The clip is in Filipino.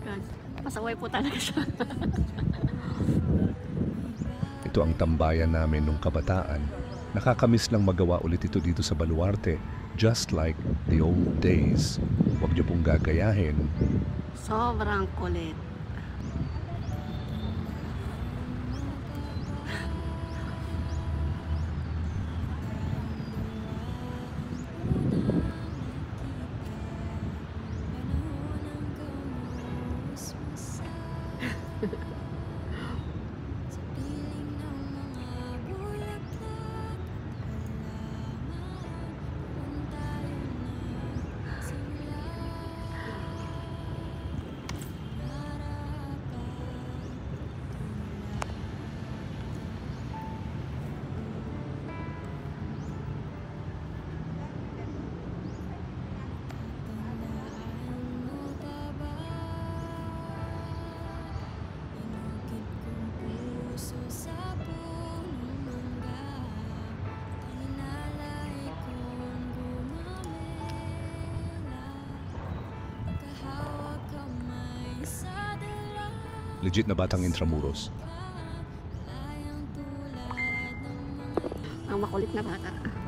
God. Pasaway po talaga siya. Ito ang tambayan namin nung kabataan. Nakakamiss lang magawa ulit ito dito sa Baluarte, just like the old days. Huwag niyo pong gagayahin. Sobrang kulit. Legit na batang Intramuros. Ang makulit na bata.